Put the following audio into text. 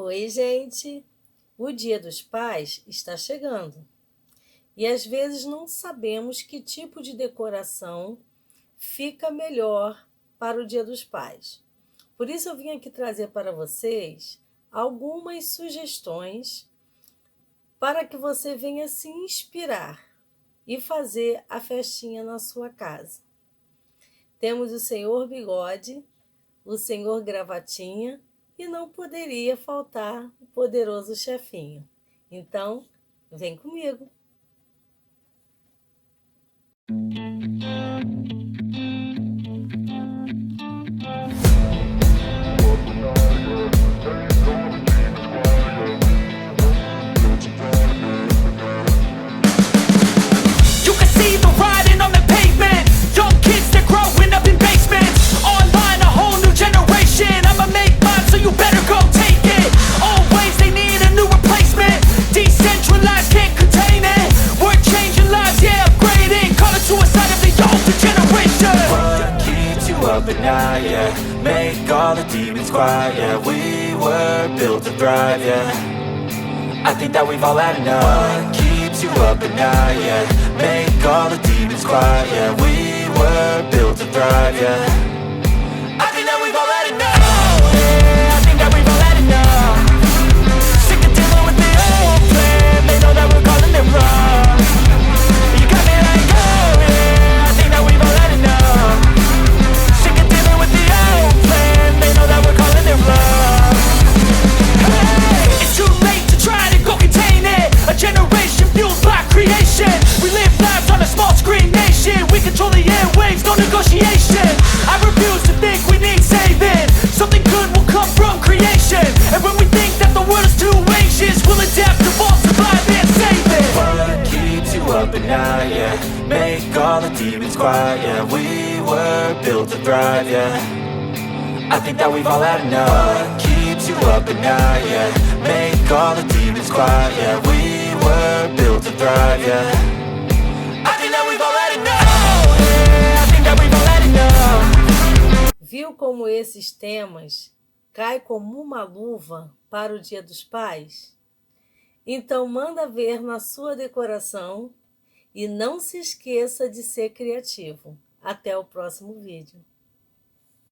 Oi, gente! O Dia dos Pais está chegando e às vezes não sabemos que tipo de decoração fica melhor para o Dia dos Pais. Por isso eu vim aqui trazer para vocês algumas sugestões para que você venha se inspirar e fazer a festinha na sua casa. Temos o Senhor Bigode, o Senhor Gravatinha e não poderia faltar o poderoso chefinho. Então, vem comigo! Yeah, make all the demons quiet. Yeah, we were built to thrive. Yeah, I think that we've all had enough. What keeps you up at night? Yeah, make all the demons quiet. Yeah, we were built to thrive. Yeah, I think that we've all had enough. Yeah, I think that we've all had enough. Sick of dealing with the old plan. They know that we're calling it wrong. You got me like, oh yeah, I think that we've all had enough. They know that we're calling it love. Hey, it's too late to try to go contain it. A generation fueled by creation. We live lives on a small screen nation. We control the airwaves, no negotiation. I refuse to think we need saving. Something good will come from creation. And when we think that the world is too anxious, we'll adapt, evolve, survive and save it. What keeps you up at night? Yeah, make all the demons quiet. Yeah, we were built to thrive. Yeah, I think that we've all had enough. What keeps you up at night? Yeah, make all the demons quiet. Yeah, we were built to thrive. Yeah, I think that we've all had enough. Yeah, I think that we've all had enough. Viu como esses temas caem como uma luva para o Dia dos Pais? Então manda ver na sua decoração e não se esqueça de ser criativo. Até o próximo vídeo.